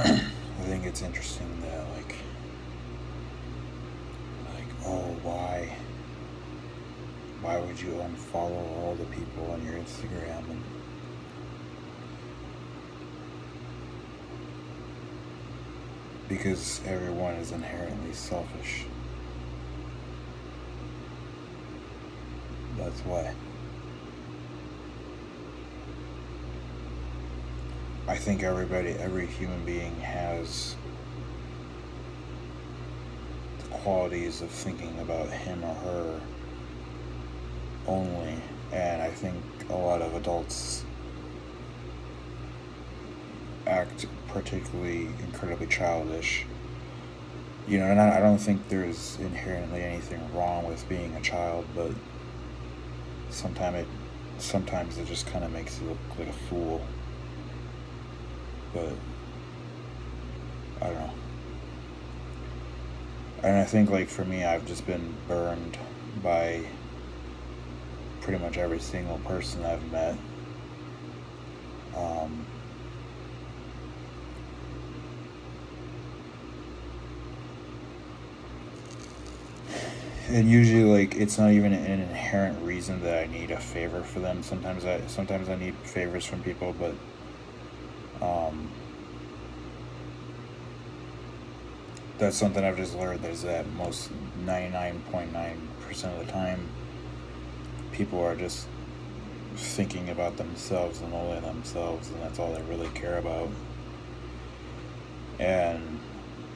I think it's interesting that oh, why would you unfollow all the people on your Instagram? And because everyone is inherently selfish. That's why. I think every human being has the qualities of thinking about him or her only, and I think a lot of adults act particularly incredibly childish. And I don't think there's inherently anything wrong with being a child, but sometimes it sometimes it just kind of makes you look like a fool. But I don't know. And I think for me, I've just been burned by pretty much every single person I've met. Um, and usually, it's not even an inherent reason that I need a favor for them. Sometimes I need favors from people, but um, that's something I've just learned. Is that most 99.9% of the time, people are just thinking about themselves and only themselves, and that's all they really care about. And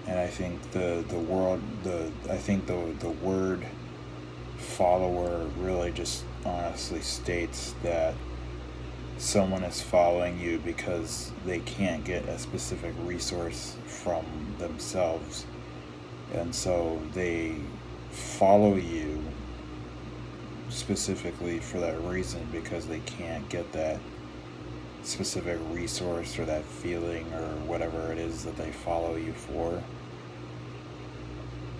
I think the world I think the word follower really just honestly states that someone is following you because they can't get a specific resource from themselves, and so they follow you specifically for that reason because they can't get that specific resource or that feeling or whatever it is that they follow you for.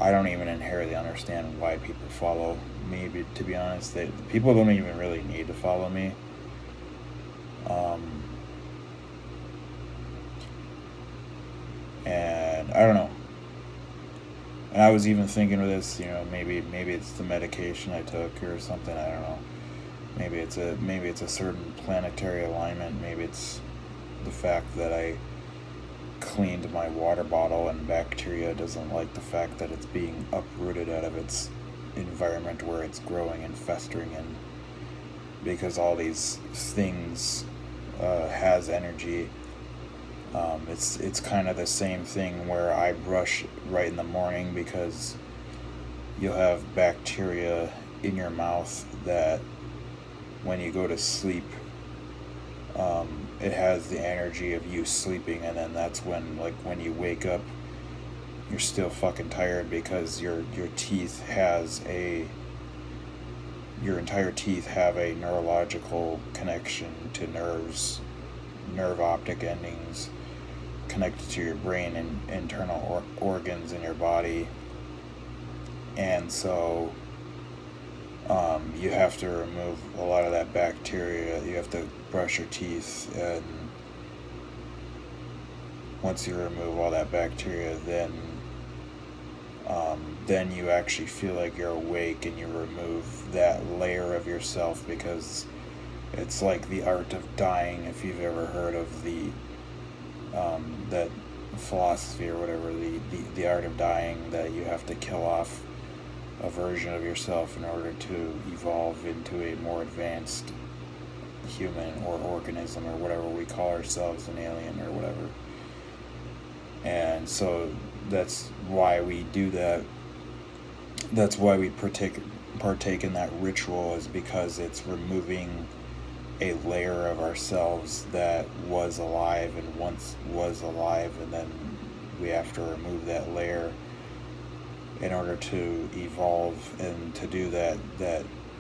I don't even inherently understand why people follow me. To be honest, people don't even really need to follow me. Um, and I don't know. And I was even thinking of this. Maybe it's the medication I took or something. I don't know. Maybe it's a certain planetary alignment. Maybe it's the fact that I cleaned my water bottle and bacteria doesn't like the fact that it's being uprooted out of its environment where it's growing and festering in, because all these things has energy. It's kind of the same thing where I brush right in the morning because you'll have bacteria in your mouth that when you go to sleep, it has the energy of you sleeping, and then that's when you wake up, you're still fucking tired because your teeth has a your entire teeth have a neurological connection to nerve optic endings connected to your brain and internal organs in your body, and so you have to remove a lot of that bacteria. You have to brush your teeth, and once you remove all that bacteria, then you actually feel like you're awake, and you remove that layer of yourself, because it's like the art of dying. If you've ever heard of that philosophy or whatever, the art of dying, that you have to kill off a version of yourself in order to evolve into a more advanced human or organism or whatever we call ourselves, an alien or whatever. And so that's why we do that. That's why we partake in that ritual, is because it's removing a layer of ourselves that was alive and once was alive, and then we have to remove that layer in order to evolve. And to do that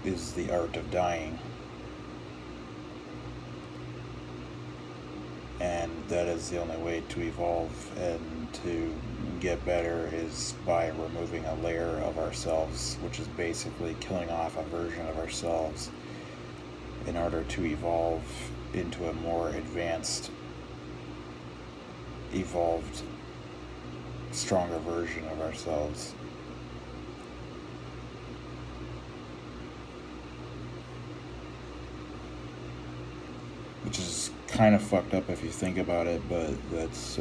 is the art of dying. And that is the only way to evolve and to get better, is by removing a layer of ourselves, which is basically killing off a version of ourselves in order to evolve into a more advanced evolved, stronger version of ourselves. Which is kind of fucked up if you think about it, but that's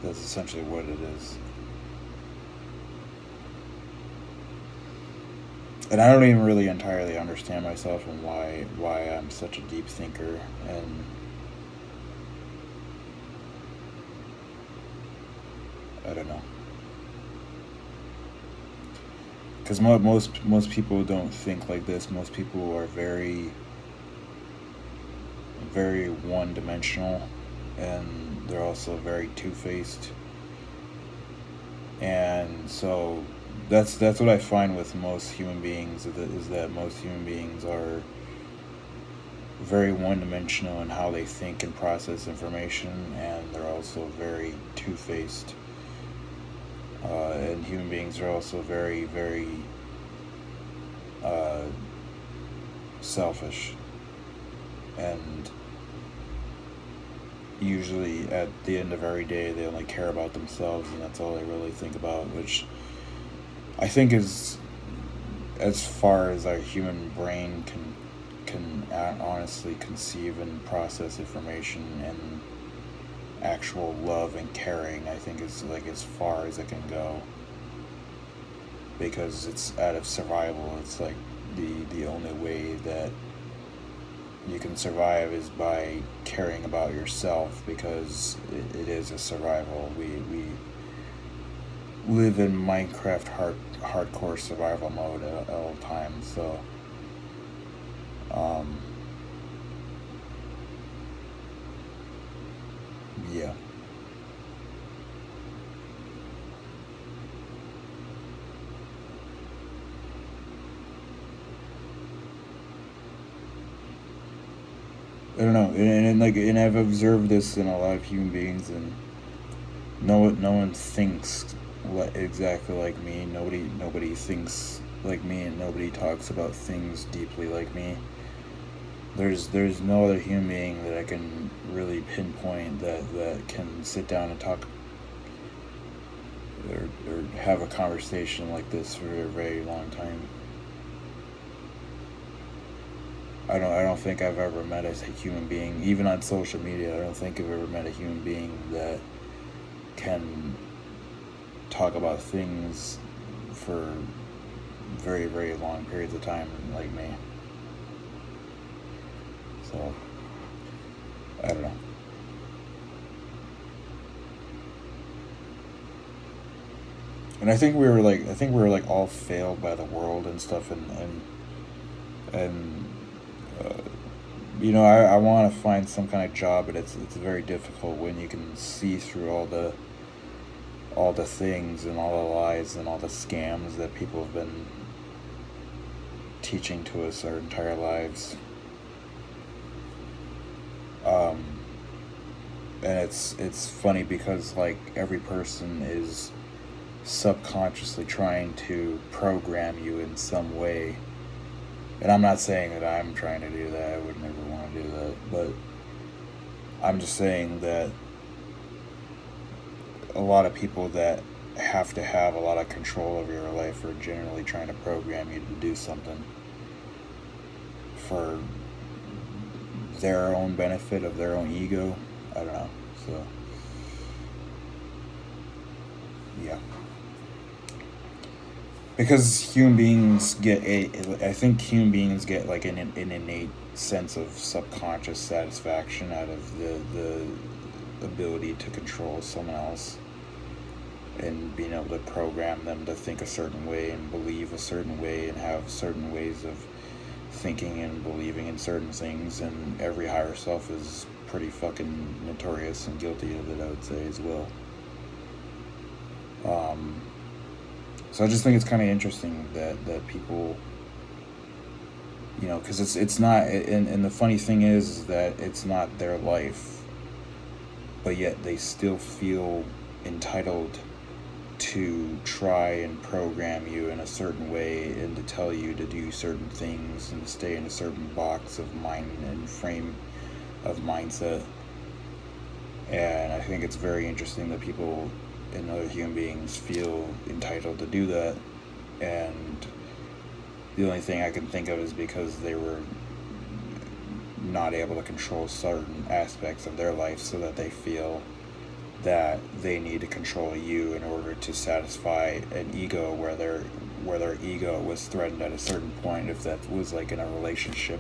essentially what it is. And I don't even really entirely understand myself and why I'm such a deep thinker, and I don't know. Because most people don't think like this. Most people are very very one dimensional, and they're also very two faced. And so that's what I find with most human beings is that most human beings are very one dimensional in how they think and process information, and they're also very two faced. And human beings are also very, very selfish. And usually at the end of every day, they only care about themselves, and that's all they really think about, which I think is as far as our human brain can honestly conceive and process information, and actual love and caring, I think is like as far as it can go, because it's out of survival. It's like the only way that you can survive is by caring about yourself, because it is a survival. We live in Minecraft hardcore survival mode at all times. So yeah. I don't know, and I've observed this in a lot of human beings, and no one thinks exactly like me. Nobody thinks like me, and nobody talks about things deeply like me. There's no other human being that I can really pinpoint that can sit down and talk, or have a conversation like this for a very long time. I don't think I've ever met a human being, even on social media. I don't think I've ever met a human being that can talk about things for very, very long periods of time like me. So I don't know. And I think we were like all failed by the world and stuff, and uh, I want to find some kind of job, but it's very difficult when you can see through all the things and all the lies and all the scams that people have been teaching to us our entire lives. Um, and it's funny because like every person is subconsciously trying to program you in some way. And I'm not saying that I'm trying to do that. I would never want to do that. But I'm just saying that a lot of people that have to have a lot of control over your life are generally trying to program you to do something for their own benefit of their own ego. I don't know. So, yeah. Because human beings get I think human beings get like an innate sense of subconscious satisfaction out of the ability to control someone else, and being able to program them to think a certain way and believe a certain way and have certain ways of thinking and believing in certain things. And every higher self is pretty fucking notorious and guilty of it, I would say, as well. So I just think it's kind of interesting that people, because it's not, and the funny thing is that it's not their life, but yet they still feel entitled to try and program you in a certain way, and to tell you to do certain things and stay in a certain box of mind and frame of mindset. And I think it's very interesting that people and other human beings feel entitled to do that. And the only thing I can think of is because they were not able to control certain aspects of their life, so that they feel that they need to control you in order to satisfy an ego where their ego was threatened at a certain point. If that was like in a relationship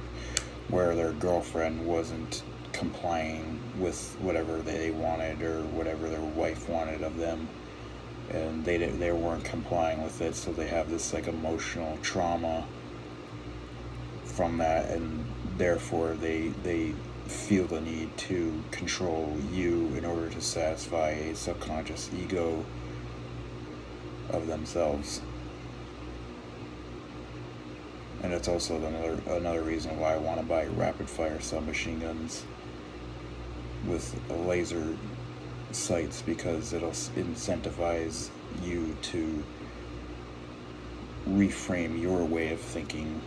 where their girlfriend wasn't complying with whatever they wanted or whatever their wife wanted of them, and they weren't complying with it, so they have this like emotional trauma from that, and therefore they feel the need to control you in order to satisfy a subconscious ego of themselves. And it's also another reason why I want to buy rapid fire submachine guns with laser sights, because it'll incentivize you to reframe your way of thinking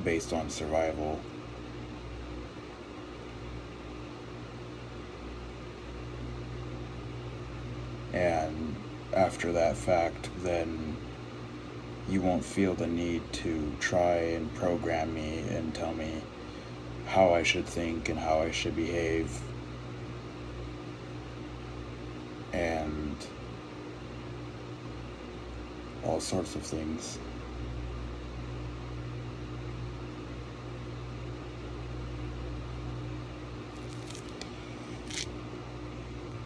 based on survival. And after that fact, then you won't feel the need to try and program me and tell me how I should think and how I should behave. And all sorts of things.